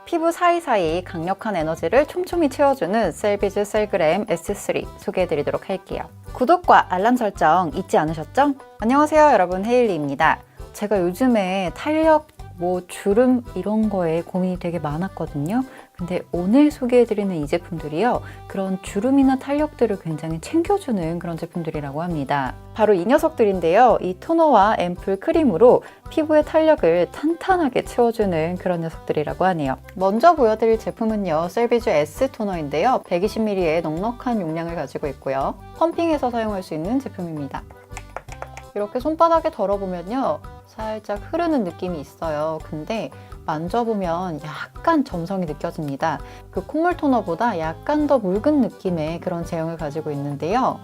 피부 사이사이 강력한 에너지를 촘촘히 채워주는 셀비즈 셀그램 S3 소개해드리도록 할게요. 구독과 알람 설정 잊지 않으셨죠? 안녕하세요 여러분, 헤일리입니다. 제가 요즘에 탄력, 주름 이런 거에 고민이 되게 많았거든요. 근데 오늘 소개해드리는 이 제품들이요, 그런 주름이나 탄력들을 굉장히 챙겨주는 그런 제품들이라고 합니다. 바로 이 녀석들인데요. 이 토너와 앰플 크림으로 피부의 탄력을 탄탄하게 채워주는 그런 녀석들이라고 하네요. 먼저 보여드릴 제품은요, 셀비즈 S 토너인데요. 120ml의 넉넉한 용량을 가지고 있고요. 펌핑해서 사용할 수 있는 제품입니다. 이렇게 손바닥에 덜어보면요, 살짝 흐르는 느낌이 있어요. 근데 만져보면 약간 점성이 느껴집니다. 그 콧물 토너보다 약간 더 묽은 느낌의 그런 제형을 가지고 있는데요.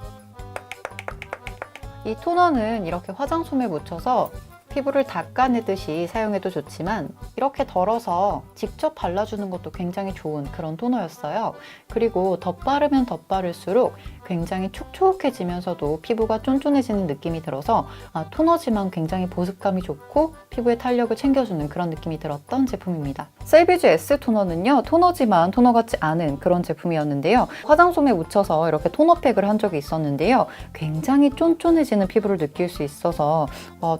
이 토너는 이렇게 화장솜에 묻혀서 피부를 닦아내듯이 사용해도 좋지만 이렇게 덜어서 직접 발라주는 것도 굉장히 좋은 그런 토너였어요. 그리고 덧바르면 덧바를수록 굉장히 촉촉해지면서도 피부가 쫀쫀해지는 느낌이 들어서 토너지만 굉장히 보습감이 좋고 피부의 탄력을 챙겨주는 그런 느낌이 들었던 제품입니다. 셀비즈 S 토너는요, 토너지만 토너 같지 않은 그런 제품이었는데요. 화장솜에 묻혀서 이렇게 토너팩을 한 적이 있었는데요. 굉장히 쫀쫀해지는 피부를 느낄 수 있어서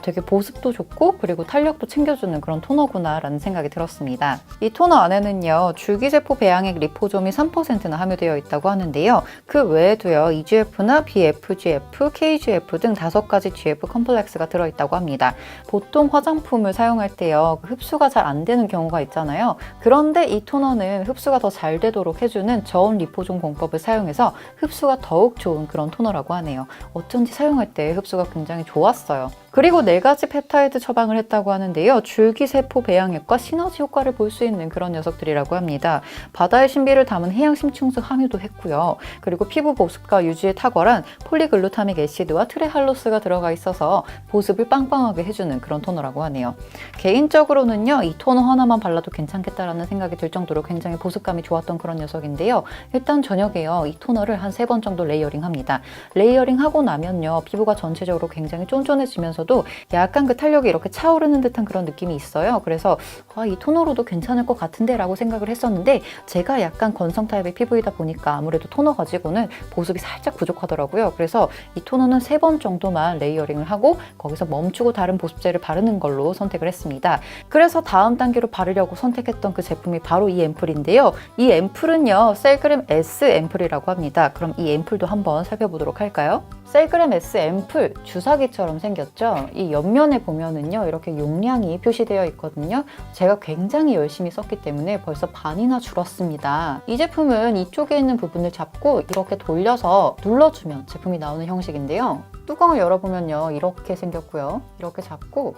되게 보습도 좋고 그리고 탄력도 챙겨주는 그런 토너구나 라는 생각이 들었습니다. 이 토너 안에는요, 줄기세포 배양액 리포솜이 3%나 함유되어 있다고 하는데요. 그 외에도요, EGF나 BFGF, KGF 등 5가지 GF 컴플렉스가 들어있다고 합니다. 보통 화장품을 사용할 때요, 흡수가 잘 안 되는 경우가 있잖아요. 그런데 이 토너는 흡수가 더 잘 되도록 해주는 저온 리포솜 공법을 사용해서 흡수가 더욱 좋은 그런 토너라고 하네요. 어쩐지 사용할 때 흡수가 굉장히 좋았어요. 그리고 4가지 펩타이드 처방을 했다고 하는데요. 줄기세포 배양액과 시너지 효과를 볼 수 있는 그런 녀석들이라고 합니다. 바다의 신비를 담은 해양심층수 함유도 했고요. 그리고 피부 보습과 유지에 탁월한 폴리글루타믹 애시드와 트레할로스가 들어가 있어서 보습을 빵빵하게 해주는 그런 토너라고 하네요. 개인적으로는요, 이 토너 하나만 발라도 괜찮겠다라는 생각이 들 정도로 굉장히 보습감이 좋았던 그런 녀석인데요. 일단 저녁에요, 이 토너를 한 3번 정도 레이어링 합니다. 레이어링 하고 나면요, 피부가 전체적으로 굉장히 쫀쫀해지면서 도 약간 그 탄력이 이렇게 차오르는 듯한 그런 느낌이 있어요. 그래서 이 토너로도 괜찮을 것 같은데 라고 생각을 했었는데, 제가 약간 건성 타입의 피부이다 보니까 아무래도 토너 가지고는 보습이 살짝 부족하더라고요. 그래서 이 토너는 3번 정도만 레이어링을 하고 거기서 멈추고 다른 보습제를 바르는 걸로 선택을 했습니다. 그래서 다음 단계로 바르려고 선택했던 그 제품이 바로 이 앰플인데요. 이 앰플은요, 셀그램 S 앰플이라고 합니다. 그럼 이 앰플도 한번 살펴보도록 할까요? 셀그램 S 앰플 주사기처럼 생겼죠. 이 옆면에 보면은요, 이렇게 용량이 표시되어 있거든요. 제가 굉장히 열심히 썼기 때문에 벌써 반이나 줄었습니다. 이 제품은 이쪽에 있는 부분을 잡고 이렇게 돌려서 눌러주면 제품이 나오는 형식인데요. 뚜껑을 열어보면요, 이렇게 생겼고요. 이렇게 잡고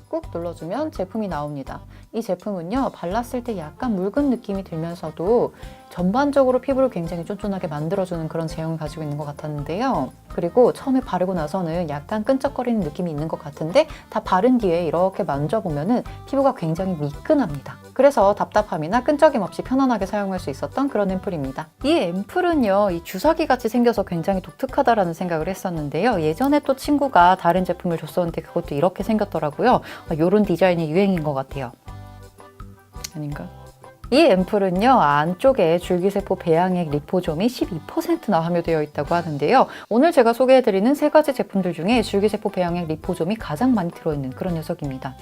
꾹 눌러주면 제품이 나옵니다. 이 제품은요, 발랐을 때 약간 묽은 느낌이 들면서도 전반적으로 피부를 굉장히 쫀쫀하게 만들어주는 그런 제형을 가지고 있는 것 같았는데요. 그리고 처음에 바르고 나서는 약간 끈적거리는 느낌이 있는 것 같은데, 다 바른 뒤에 이렇게 만져보면은 피부가 굉장히 미끈합니다. 그래서 답답함이나 끈적임 없이 편안하게 사용할 수 있었던 그런 앰플입니다. 이 앰플은요, 이 주사기 같이 생겨서 굉장히 독특하다라는 생각을 했었는데요. 예전에 또 친구가 다른 제품을 줬었는데 그것도 이렇게 생겼더라고요. 이런 디자인이 유행인 것 같아요. 아닌가? 이 앰플은요, 안쪽에 줄기세포 배양액 리포솜이 12%나 함유되어 있다고 하는데요. 오늘 제가 소개해드리는 3가지 제품들 중에 줄기세포 배양액 리포솜이 가장 많이 들어있는 그런 녀석입니다.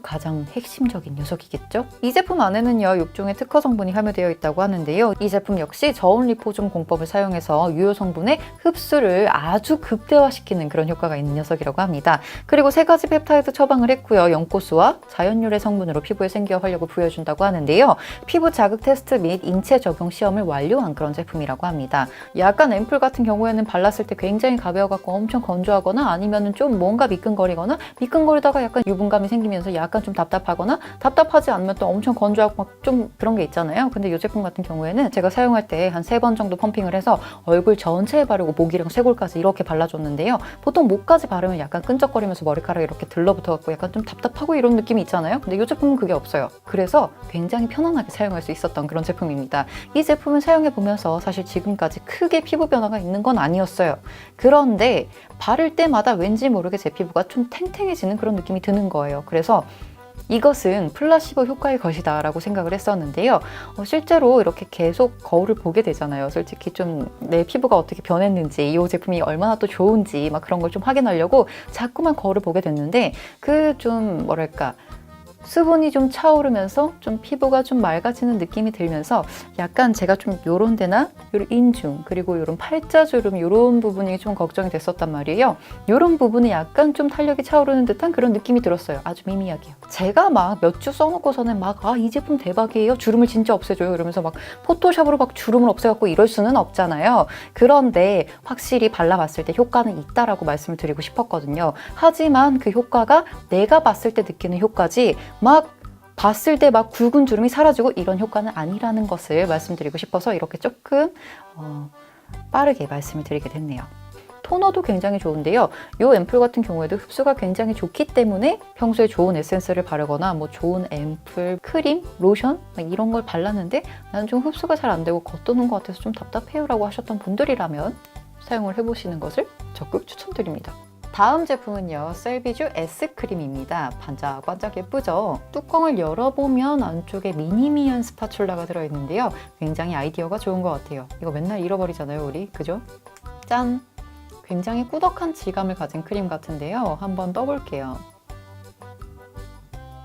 가장 핵심적인 녀석이겠죠? 이 제품 안에는요, 6종의 특허 성분이 함유되어 있다고 하는데요. 이 제품 역시 저온 리포솜 공법을 사용해서 유효 성분의 흡수를 아주 극대화시키는 그런 효과가 있는 녀석이라고 합니다. 그리고 3가지 펩타이드 처방을 했고요. 연꽃수와 자연유래 성분으로 피부에 생기와 활력을 부여해준다고 하는데요. 피부 자극 테스트 및 인체 적용 시험을 완료한 그런 제품이라고 합니다. 약간 앰플 같은 경우에는 발랐을 때 굉장히 가벼워갖고 엄청 건조하거나 아니면은 좀 뭔가 미끈거리거나 미끈거리다가 약간 유분감이 생기면서 약간 좀 답답하거나 답답하지 않으면 또 엄청 건조하고 막 좀 그런 게 있잖아요. 근데 이 제품 같은 경우에는 제가 사용할 때 한 3번 정도 펌핑을 해서 얼굴 전체에 바르고 목이랑 쇄골까지 이렇게 발라줬는데요. 보통 목까지 바르면 약간 끈적거리면서 머리카락이 이렇게 들러붙어갖고 약간 좀 답답하고 이런 느낌이 있잖아요. 근데 이 제품은 그게 없어요. 그래서 굉장히 편안하게 사용할 수 있었던 그런 제품입니다. 이 제품을 사용해보면서 사실 지금까지 크게 피부 변화가 있는 건 아니었어요. 그런데 바를 때마다 왠지 모르게 제 피부가 좀 탱탱해지는 그런 느낌이 드는 거예요. 그래서 이것은 플라시보 효과의 것이다 라고 생각을 했었는데요. 실제로 이렇게 계속 거울을 보게 되잖아요. 솔직히 좀 내 피부가 어떻게 변했는지, 이 제품이 얼마나 또 좋은지 막 그런 걸 좀 확인하려고 자꾸만 거울을 보게 됐는데, 그 좀 뭐랄까, 수분이 좀 차오르면서 좀 피부가 좀 맑아지는 느낌이 들면서 약간 제가 좀 요런 데나 요런 인중, 그리고 요런 팔자주름 요런 부분이 좀 걱정이 됐었단 말이에요. 요런 부분이 약간 좀 탄력이 차오르는 듯한 그런 느낌이 들었어요. 아주 미미하게요. 제가 막 몇 주 써놓고서는 막 이 제품 대박이에요, 주름을 진짜 없애줘요 이러면서 막 포토샵으로 막 주름을 없애갖고 이럴 수는 없잖아요. 그런데 확실히 발라봤을 때 효과는 있다라고 말씀을 드리고 싶었거든요. 하지만 그 효과가 내가 봤을 때 느끼는 효과지 막 봤을 때 막 굵은 주름이 사라지고 이런 효과는 아니라는 것을 말씀드리고 싶어서 이렇게 조금 빠르게 말씀을 드리게 됐네요. 토너도 굉장히 좋은데요. 이 앰플 같은 경우에도 흡수가 굉장히 좋기 때문에 평소에 좋은 에센스를 바르거나 뭐 좋은 앰플, 크림, 로션 이런 걸 발랐는데 나는 좀 흡수가 잘 안 되고 겉도는 것 같아서 좀 답답해요 라고 하셨던 분들이라면 사용을 해보시는 것을 적극 추천드립니다. 다음 제품은요, 셀비주 S크림입니다. 반짝반짝 예쁘죠? 뚜껑을 열어보면 안쪽에 미니미연 스파츌라가 들어있는데요. 굉장히 아이디어가 좋은 것 같아요. 이거 맨날 잃어버리잖아요, 우리. 그죠? 짠! 굉장히 꾸덕한 질감을 가진 크림 같은데요. 한번 떠볼게요.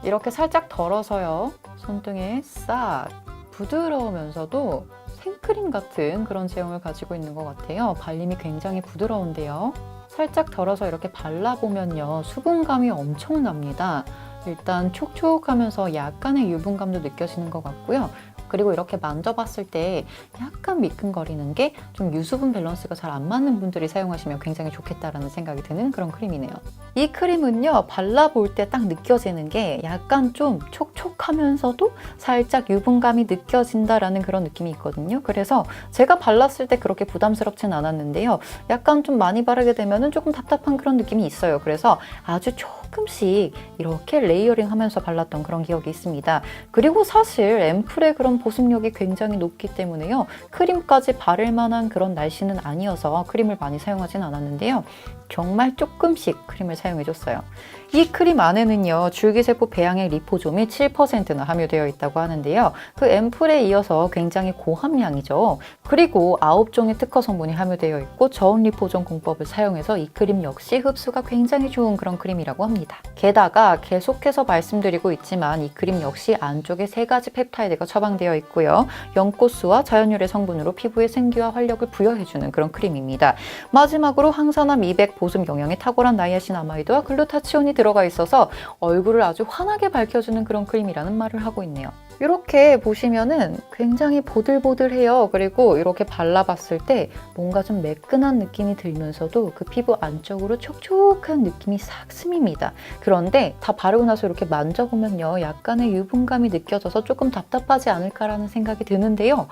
이렇게 살짝 덜어서요, 손등에 싹. 부드러우면서도 생크림 같은 그런 제형을 가지고 있는 것 같아요. 발림이 굉장히 부드러운데요. 살짝 덜어서 이렇게 발라보면요, 수분감이 엄청납니다. 일단 촉촉하면서 약간의 유분감도 느껴지는 것 같고요. 그리고 이렇게 만져봤을 때 약간 미끈거리는 게 좀 유수분 밸런스가 잘 안 맞는 분들이 사용하시면 굉장히 좋겠다라는 생각이 드는 그런 크림이네요. 이 크림은요, 발라볼 때 딱 느껴지는 게 약간 좀 촉촉하면서도 살짝 유분감이 느껴진다라는 그런 느낌이 있거든요. 그래서 제가 발랐을 때 그렇게 부담스럽진 않았는데요. 약간 좀 많이 바르게 되면 조금 답답한 그런 느낌이 있어요. 그래서 아주 조금씩 이렇게 레이어링 하면서 발랐던 그런 기억이 있습니다. 그리고 사실 앰플의 그런 보습력이 굉장히 높기 때문에요, 크림까지 바를 만한 그런 날씨는 아니어서 크림을 많이 사용하진 않았는데요. 정말 조금씩 크림을 사용해줬어요. 이 크림 안에는요, 줄기세포 배양액 리포솜이 7%나 함유되어 있다고 하는데요. 그 앰플에 이어서 굉장히 고함량이죠. 그리고 9종의 특허 성분이 함유되어 있고 저온 리포솜 공법을 사용해서 이 크림 역시 흡수가 굉장히 좋은 그런 크림이라고 합니다. 게다가 계속해서 말씀드리고 있지만 이 크림 역시 안쪽에 3가지 펩타이드가 처방되어 있고요. 연꽃수와 자연유래 성분으로 피부의 생기와 활력을 부여해주는 그런 크림입니다. 마지막으로 항산화, 미백, 보습 영양에 탁월한 나이아신아마이드와 글루타치온이 들어가 있어서 얼굴을 아주 환하게 밝혀주는 그런 크림이라는 말을 하고 있네요. 이렇게 보시면은 굉장히 보들보들해요. 그리고 이렇게 발라봤을 때 뭔가 좀 매끈한 느낌이 들면서도 그 피부 안쪽으로 촉촉한 느낌이 싹 스밉니다. 그런데 다 바르고 나서 이렇게 만져보면요, 약간의 유분감이 느껴져서 조금 답답하지 않을까라는 생각이 드는데요.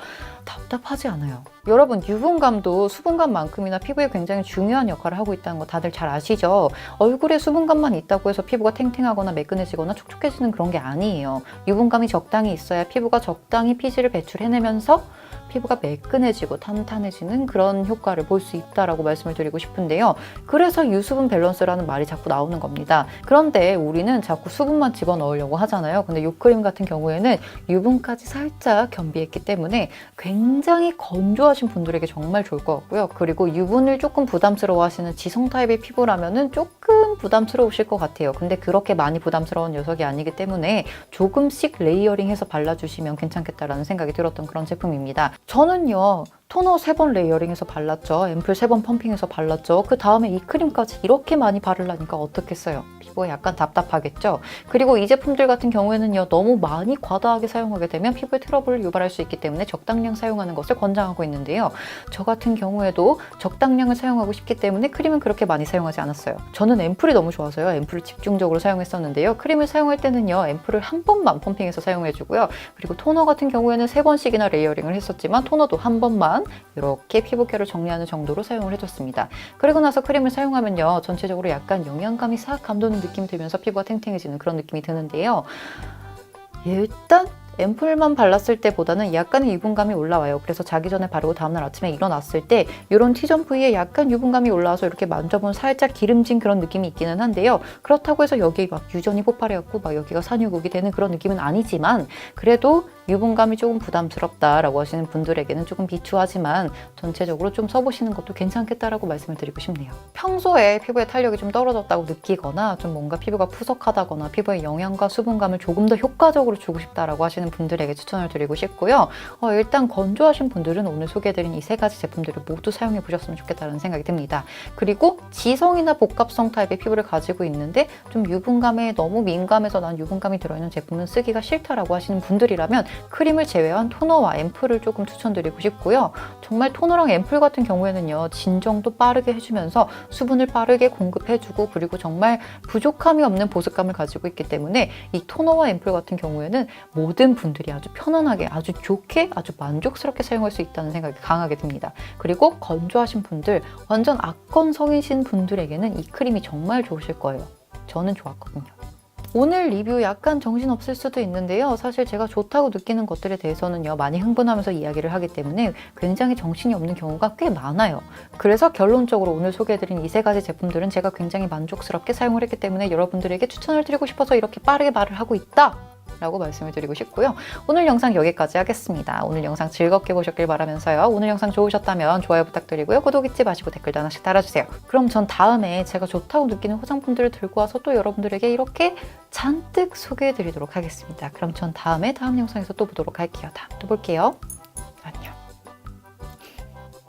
답답하지 않아요. 여러분, 유분감도 수분감만큼이나 피부에 굉장히 중요한 역할을 하고 있다는 거 다들 잘 아시죠? 얼굴에 수분감만 있다고 해서 피부가 탱탱하거나 매끈해지거나 촉촉해지는 그런 게 아니에요. 유분감이 적당히 있어야 피부가 적당히 피지를 배출해내면서 피부가 매끈해지고 탄탄해지는 그런 효과를 볼 수 있다라고 말씀을 드리고 싶은데요. 그래서 유수분 밸런스라는 말이 자꾸 나오는 겁니다. 그런데 우리는 자꾸 수분만 집어넣으려고 하잖아요. 근데 이 크림 같은 경우에는 유분까지 살짝 겸비했기 때문에 굉장히 건조하신 분들에게 정말 좋을 것 같고요. 그리고 유분을 조금 부담스러워하시는 지성 타입의 피부라면은 조금 부담스러우실 것 같아요. 근데 그렇게 많이 부담스러운 녀석이 아니기 때문에 조금씩 레이어링해서 발라주시면 괜찮겠다라는 생각이 들었던 그런 제품입니다. 저는요, 토너 3번 레이어링해서 발랐죠. 앰플 3번 펌핑해서 발랐죠. 그 다음에 이 크림까지 이렇게 많이 바르려니까 어떻겠어요? 피부에 약간 답답하겠죠? 그리고 이 제품들 같은 경우에는요, 너무 많이 과다하게 사용하게 되면 피부에 트러블을 유발할 수 있기 때문에 적당량 사용하는 것을 권장하고 있는데요. 저 같은 경우에도 적당량을 사용하고 싶기 때문에 크림은 그렇게 많이 사용하지 않았어요. 저는 앰플이 너무 좋아서요, 앰플을 집중적으로 사용했었는데요. 크림을 사용할 때는요, 앰플을 한 번만 펌핑해서 사용해주고요. 그리고 토너 같은 경우에는 3번씩이나 레이어링을 했었지만 토너도 한 번만 이렇게 피부결을 정리하는 정도로 사용을 해줬습니다. 그리고 나서 크림을 사용하면요, 전체적으로 약간 영양감이 싹 감도는 느낌이 들면서 피부가 탱탱해지는 그런 느낌이 드는데요. 일단 앰플만 발랐을 때보다는 약간의 유분감이 올라와요. 그래서 자기 전에 바르고 다음날 아침에 일어났을 때 이런 T존 부위에 약간 유분감이 올라와서 이렇게 만져보면 살짝 기름진 그런 느낌이 있기는 한데요. 그렇다고 해서 여기 막 유전이 폭발해갖고 막 여기가 산유국이 되는 그런 느낌은 아니지만 그래도 유분감이 조금 부담스럽다라고 하시는 분들에게는 조금 비추하지만 전체적으로 좀 써보시는 것도 괜찮겠다라고 말씀을 드리고 싶네요. 평소에 피부의 탄력이 좀 떨어졌다고 느끼거나 좀 뭔가 피부가 푸석하다거나 피부에 영양과 수분감을 조금 더 효과적으로 주고 싶다라고 하시는 분들에게 추천을 드리고 싶고요. 일단 건조하신 분들은 오늘 소개해드린 이 세 가지 제품들을 모두 사용해 보셨으면 좋겠다는 생각이 듭니다. 그리고 지성이나 복합성 타입의 피부를 가지고 있는데 좀 유분감에 너무 민감해서 난 유분감이 들어있는 제품은 쓰기가 싫다라고 하시는 분들이라면 크림을 제외한 토너와 앰플을 조금 추천드리고 싶고요. 정말 토너랑 앰플 같은 경우에는요. 진정도 빠르게 해주면서 수분을 빠르게 공급해주고 그리고 정말 부족함이 없는 보습감을 가지고 있기 때문에 이 토너와 앰플 같은 경우에는 모든 분들이 아주 편안하게 아주 좋게 아주 만족스럽게 사용할 수 있다는 생각이 강하게 듭니다. 그리고 건조하신 분들 완전 악건성이신 분들에게는 이 크림이 정말 좋으실 거예요. 저는 좋았거든요. 오늘 리뷰 약간 정신없을 수도 있는데요. 사실 제가 좋다고 느끼는 것들에 대해서는요. 많이 흥분하면서 이야기를 하기 때문에 굉장히 정신이 없는 경우가 꽤 많아요. 그래서 결론적으로 오늘 소개해드린 이 세 가지 제품들은 제가 굉장히 만족스럽게 사용을 했기 때문에 여러분들에게 추천을 드리고 싶어서 이렇게 빠르게 말을 하고 있다! 라고 말씀을 드리고 싶고요. 오늘 영상 여기까지 하겠습니다. 오늘 영상 즐겁게 보셨길 바라면서요. 오늘 영상 좋으셨다면 좋아요 부탁드리고요. 구독 잊지 마시고 댓글도 하나씩 달아주세요. 그럼 전 다음에 제가 좋다고 느끼는 화장품들을 들고 와서 또 여러분들에게 이렇게 잔뜩 소개해드리도록 하겠습니다. 그럼 전 다음 영상에서 또 보도록 할게요. 다음에 또 볼게요.